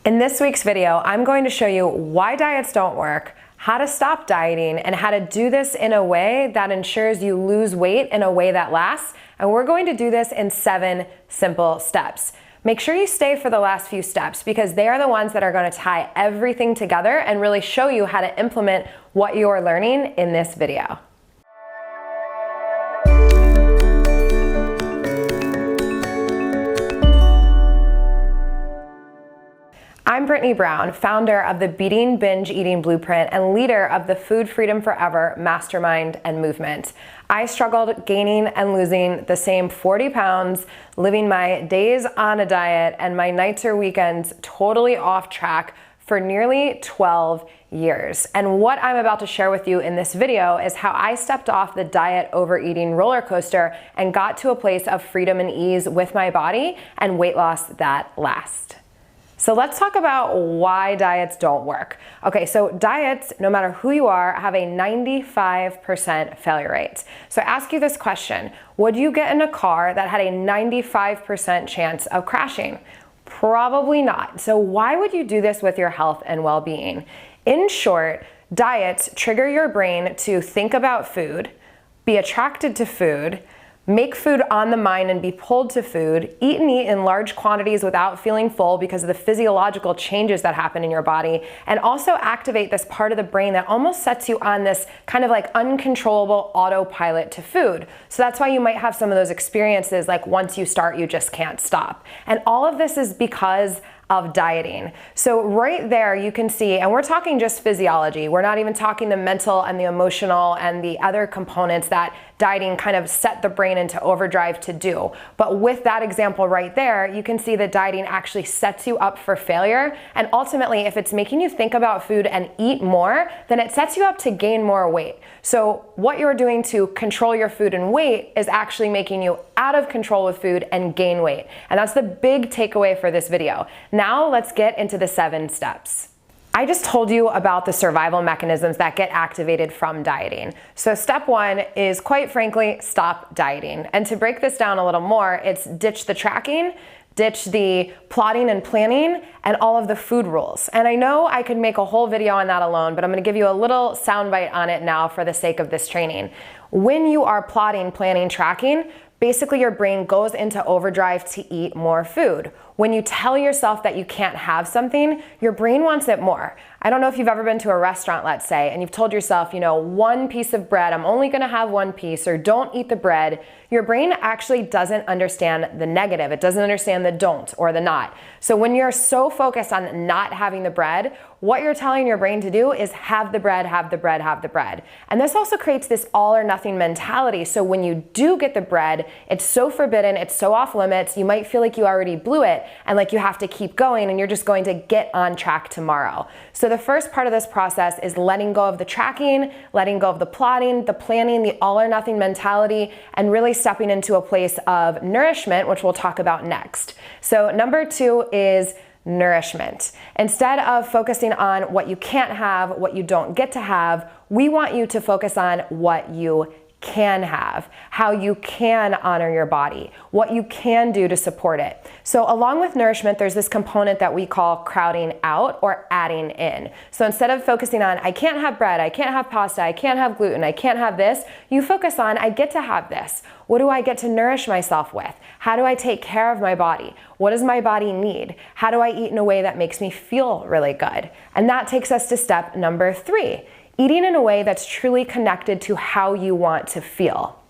In this week's video, I'm going to show you why diets don't work, how to stop dieting, and how to do this in a way that ensures you lose weight in a way that lasts. And we're going to do this in 7 simple steps. Make sure you stay for the last few steps because they are the ones that are going to tie everything together and really show you how to implement what you're learning in this video. I'm Brittany Brown, founder of the Beating Binge Eating Blueprint and leader of the Food Freedom Forever Mastermind and Movement. I struggled gaining and losing the same 40 pounds, living my days on a diet and my nights or weekends totally off track for nearly 12 years. And what I'm about to share with you in this video is how I stepped off the diet overeating roller coaster and got to a place of freedom and ease with my body and weight loss that lasts. So let's talk about why diets don't work. Okay, so diets, no matter who you are, have a 95% failure rate. So I ask you this question: would you get in a car that had a 95% chance of crashing? Probably not. So why would you do this with your health and well-being? In short, diets trigger your brain to think about food, be attracted to food, make food on the mind and be pulled to food, eat and eat in large quantities without feeling full because of the physiological changes that happen in your body, and also activate this part of the brain that almost sets you on this kind of like uncontrollable autopilot to food. So that's why you might have some of those experiences like once you start, you just can't stop. And all of this is because of dieting. So right there you can see, and we're talking just physiology. We're not even talking the mental and the emotional and the other components that dieting kind of set the brain into overdrive to do. But with that example right there, you can see that dieting actually sets you up for failure. And ultimately, if it's making you think about food and eat more, then it sets you up to gain more weight. So what you're doing to control your food and weight is actually making you out of control with food and gain weight. And that's the big takeaway for this video. Now let's get into the 7 steps. I just told you about the survival mechanisms that get activated from dieting. So step 1 is, quite frankly, stop dieting. And to break this down a little more, it's ditch the tracking, ditch the plotting and planning, and all of the food rules. And I know I could make a whole video on that alone, but I'm gonna give you a little soundbite on it now for the sake of this training. When you are plotting, planning, tracking, basically your brain goes into overdrive to eat more food. When you tell yourself that you can't have something, your brain wants it more. I don't know if you've ever been to a restaurant, let's say, and you've told yourself, 1 piece of bread, I'm only gonna have 1 piece, or don't eat the bread. Your brain actually doesn't understand the negative. It doesn't understand the don't or the not. So when you're so focused on not having the bread, what you're telling your brain to do is have the bread, have the bread, have the bread. And this also creates this all or nothing mentality. So when you do get the bread, it's so forbidden, it's so off limits, you might feel like you already blew it and like you have to keep going and you're just going to get on track tomorrow. So the first part of this process is letting go of the tracking, letting go of the plotting, the planning, the all or nothing mentality, and really stepping into a place of nourishment, which we'll talk about next. So number 2 is nourishment. Instead of focusing on what you can't have, what you don't get to have, we want you to focus on what you can have, how you can honor your body, what you can do to support it. So along with nourishment, there's this component that we call crowding out or adding in. So instead of focusing on, I can't have bread, I can't have pasta, I can't have gluten, I can't have this, you focus on, I get to have this. What do I get to nourish myself with? How do I take care of my body? What does my body need? How do I eat in a way that makes me feel really good? And that takes us to step number 3. Eating in a way that's truly connected to how you want to feel.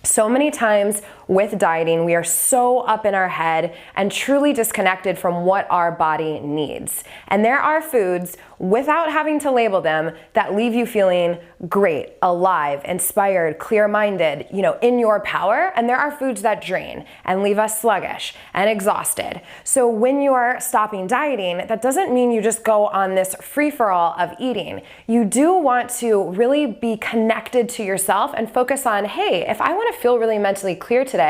So many times with dieting, we are so up in our head and truly disconnected from what our body needs. And there are foods, without having to label them, that leave you feeling great, alive, inspired, clear-minded, in your power. And there are foods that drain and leave us sluggish and exhausted. So when you are stopping dieting, that doesn't mean you just go on this free-for-all of eating. You do want to really be connected to yourself and focus on, hey, if I want to feel really mentally clear today,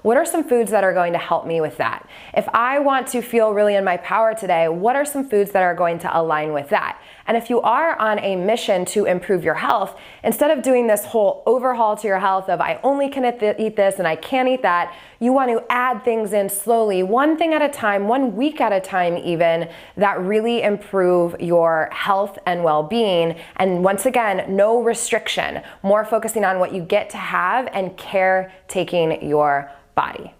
what are some foods that are going to help me with that? If I want to feel really in my power today, what are some foods that are going to align with that? And if you are on a mission to improve your health, health, instead of doing this whole overhaul to your health of I only can eat this and I can't eat that, you want to add things in slowly, one thing at a time, 1 week at a time even, that really improve your health and well-being. And once again, no restriction, more focusing on what you get to have and caretaking your body.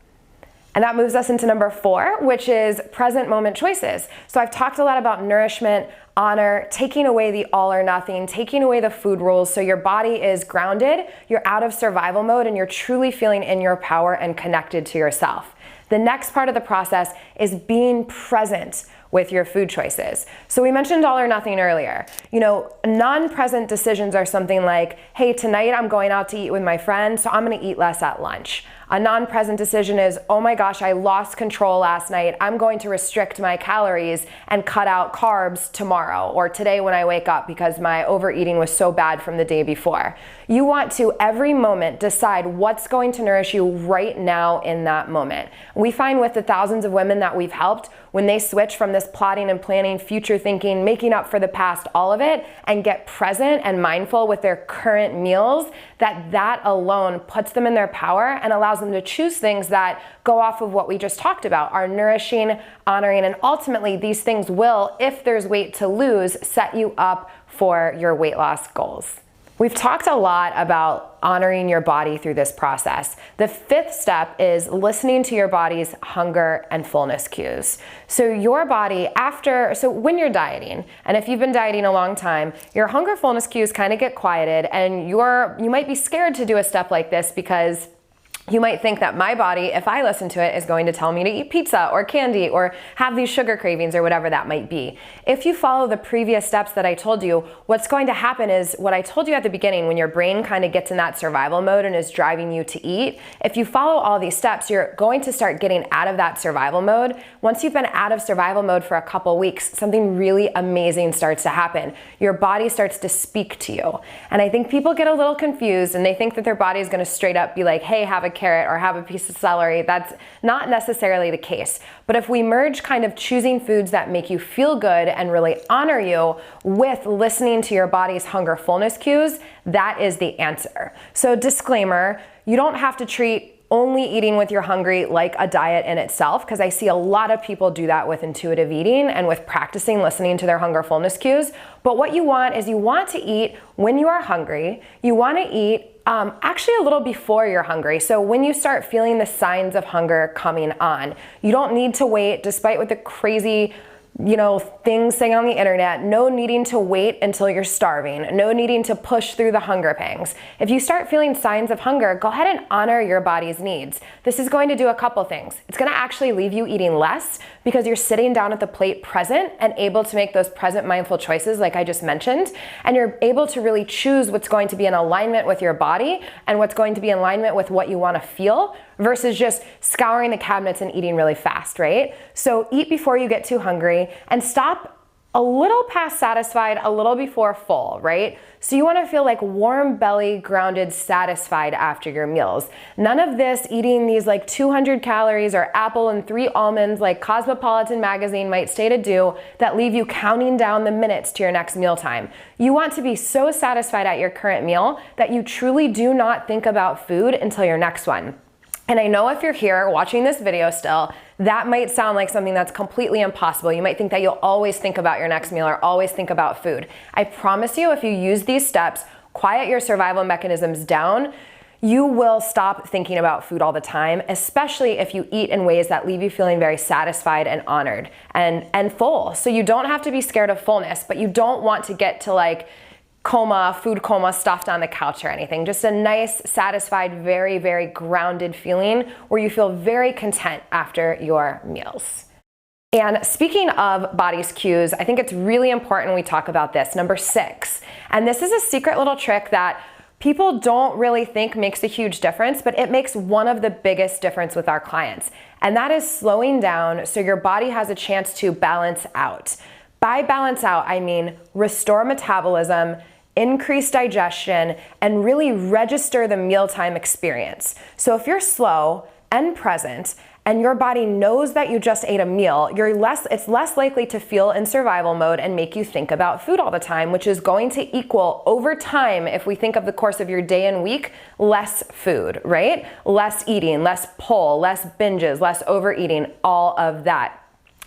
And that moves us into number 4, which is present moment choices. So I've talked a lot about nourishment, honor, taking away the all or nothing, taking away the food rules so your body is grounded, you're out of survival mode, and you're truly feeling in your power and connected to yourself. The next part of the process is being present with your food choices. So we mentioned all or nothing earlier. You know, non-present decisions are something like, hey, tonight I'm going out to eat with my friends, so I'm gonna eat less at lunch. A non-present decision is, oh my gosh, I lost control last night. I'm going to restrict my calories and cut out carbs tomorrow or today when I wake up because my overeating was so bad from the day before. You want to, every moment, decide what's going to nourish you right now in that moment. We find with the thousands of women that we've helped, when they switch from this plotting and planning, future thinking, making up for the past, all of it, and get present and mindful with their current meals, that alone puts them in their power and allows them to choose things that go off of what we just talked about, are nourishing, honoring, and ultimately these things will, if there's weight to lose, set you up for your weight loss goals. We've talked a lot about honoring your body through this process. The 5th step is listening to your body's hunger and fullness cues. So your body when you're dieting, and if you've been dieting a long time, your hunger fullness cues kind of get quieted, and you might be scared to do a step like this because you might think that my body, if I listen to it, is going to tell me to eat pizza or candy or have these sugar cravings or whatever that might be. If you follow the previous steps that I told you, what's going to happen is what I told you at the beginning, when your brain kind of gets in that survival mode and is driving you to eat, if you follow all these steps, you're going to start getting out of that survival mode. Once you've been out of survival mode for a couple weeks, something really amazing starts to happen. Your body starts to speak to you. And I think people get a little confused and they think that their body is going to straight up be like, hey, have a carrot or have a piece of celery. That's not necessarily the case. But if we merge kind of choosing foods that make you feel good and really honor you with listening to your body's hunger fullness cues, that is the answer. So disclaimer, you don't have to treat only eating with you're hungry like a diet in itself, because I see a lot of people do that with intuitive eating and with practicing listening to their hunger fullness cues. But what you want is you want to eat when you are hungry. You want to eat actually a little before you're hungry. So when you start feeling the signs of hunger coming on, you don't need to wait, despite what the crazy things saying on the internet, no needing to wait until you're starving, no needing to push through the hunger pangs. If you start feeling signs of hunger, go ahead and honor your body's needs. This is going to do a couple things. It's going to actually leave you eating less because you're sitting down at the plate present and able to make those present mindful choices like I just mentioned, and you're able to really choose what's going to be in alignment with your body and what's going to be in alignment with what you want to feel versus just scouring the cabinets and eating really fast, right? So eat before you get too hungry and stop a little past satisfied, a little before full, right? So you want to feel like warm belly, grounded, satisfied after your meals. None of this eating these like 200 calories or apple and 3 almonds like Cosmopolitan magazine might say to do that leave you counting down the minutes to your next mealtime. You want to be so satisfied at your current meal that you truly do not think about food until your next one. And I know if you're here watching this video still, that might sound like something that's completely impossible. You might think that you'll always think about your next meal or always think about food. I promise you, if you use these steps, quiet your survival mechanisms down, you will stop thinking about food all the time, especially if you eat in ways that leave you feeling very satisfied and honored and full. So you don't have to be scared of fullness, but you don't want to get to like food coma stuffed on the couch or anything. Just a nice, satisfied, very, very grounded feeling where you feel very content after your meals. And speaking of body's cues, I think it's really important we talk about this, number 6. And this is a secret little trick that people don't really think makes a huge difference, but it makes one of the biggest difference with our clients. And that is slowing down so your body has a chance to balance out. By balance out, I mean restore metabolism, increase digestion, and really register the mealtime experience. So if you're slow and present and your body knows that you just ate a meal, it's less likely to feel in survival mode and make you think about food all the time, which is going to equal over time, if we think of the course of your day and week, less food, right? Less eating, less pull, less binges, less overeating, all of that.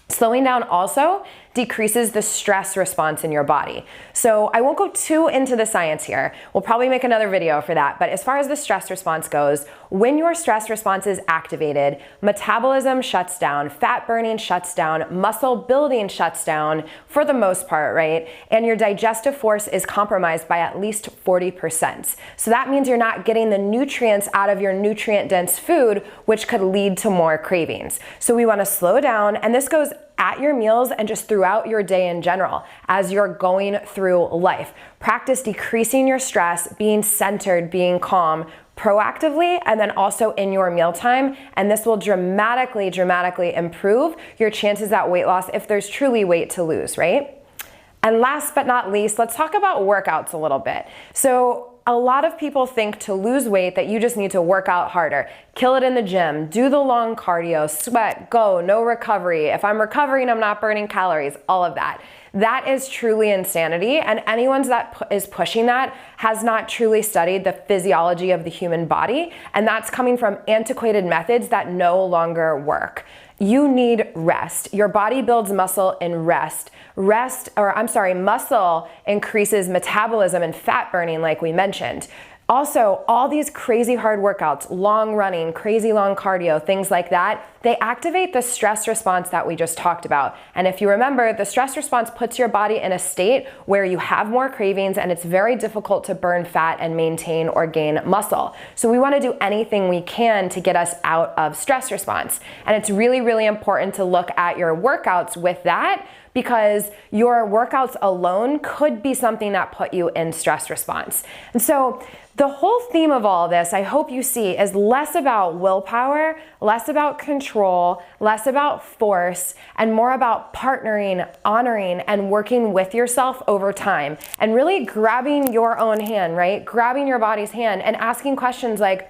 Slowing down also decreases the stress response in your body. So I won't go too into the science here. We'll probably make another video for that. But as far as the stress response goes, when your stress response is activated, metabolism shuts down, fat burning shuts down, muscle building shuts down for the most part, right? And your digestive force is compromised by at least 40%. So that means you're not getting the nutrients out of your nutrient-dense food, which could lead to more cravings. So we want to slow down, and this goes at your meals and just throughout your day in general as you're going through life. Practice decreasing your stress, being centered, being calm proactively, and then also in your mealtime. And this will dramatically improve your chances at weight loss if there's truly weight to lose, right? And last but not least, let's talk about workouts a little bit. So a lot of people think to lose weight that you just need to work out harder, kill it in the gym, do the long cardio, sweat, go, no recovery. If I'm recovering, I'm not burning calories, all of that. That is truly insanity, and anyone that is pushing that has not truly studied the physiology of the human body, and that's coming from antiquated methods that no longer work. You need rest. Your body builds muscle in rest. Muscle increases metabolism and fat burning, like we mentioned. Also, all these crazy hard workouts, long running, crazy long cardio, things like that, they activate the stress response that we just talked about. And if you remember, the stress response puts your body in a state where you have more cravings and it's very difficult to burn fat and maintain or gain muscle. So we want to do anything we can to get us out of stress response. And it's really important to look at your workouts with that, because your workouts alone could be something that put you in stress response. And so the whole theme of all of this, I hope you see, is less about willpower, less about control, less about force, and more about partnering, honoring, and working with yourself over time. And really grabbing your own hand, right? Grabbing your body's hand and asking questions like,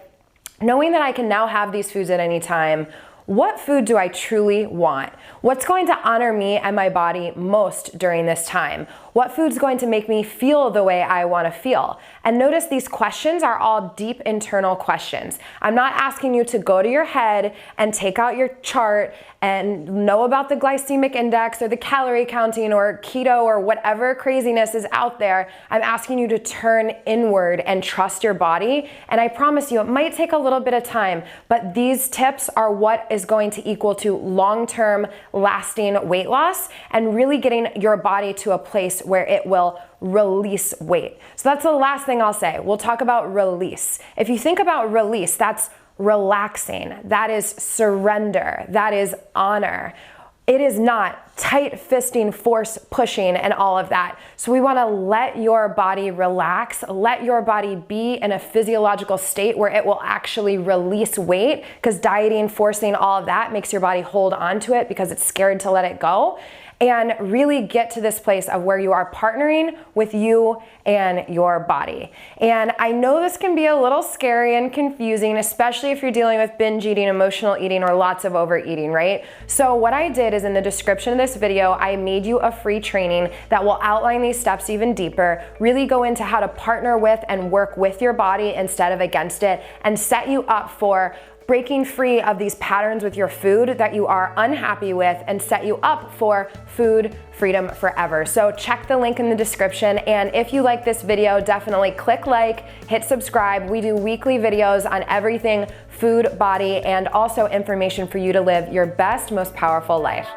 knowing that I can now have these foods at any time, what food do I truly want? What's going to honor me and my body most during this time? What food's going to make me feel the way I want to feel? And notice these questions are all deep internal questions. I'm not asking you to go to your head and take out your chart and know about the glycemic index or the calorie counting or keto or whatever craziness is out there. I'm asking you to turn inward and trust your body. And I promise you, it might take a little bit of time, but these tips are what is going to equal to long-term lasting weight loss and really getting your body to a place where it will release weight. So that's the last thing I'll say. We'll talk about release. If you think about release, that's relaxing, that is surrender, that is honor. It is not tight fisting, force pushing, and all of that. So we want to let your body relax, let your body be in a physiological state where it will actually release weight, because dieting, forcing, all of that makes your body hold on to it because it's scared to let it go. And really get to this place of where you are partnering with you and your body. And I know this can be a little scary and confusing, especially if you're dealing with binge eating, emotional eating, or lots of overeating, right? So what I did is in the description of this video, I made you a free training that will outline these steps even deeper, really go into how to partner with and work with your body instead of against it, and set you up for breaking free of these patterns with your food that you are unhappy with and set you up for food freedom forever. So check the link in the description. And if you like this video, definitely click like, hit subscribe. We do weekly videos on everything food, body, and also information for you to live your best, most powerful life.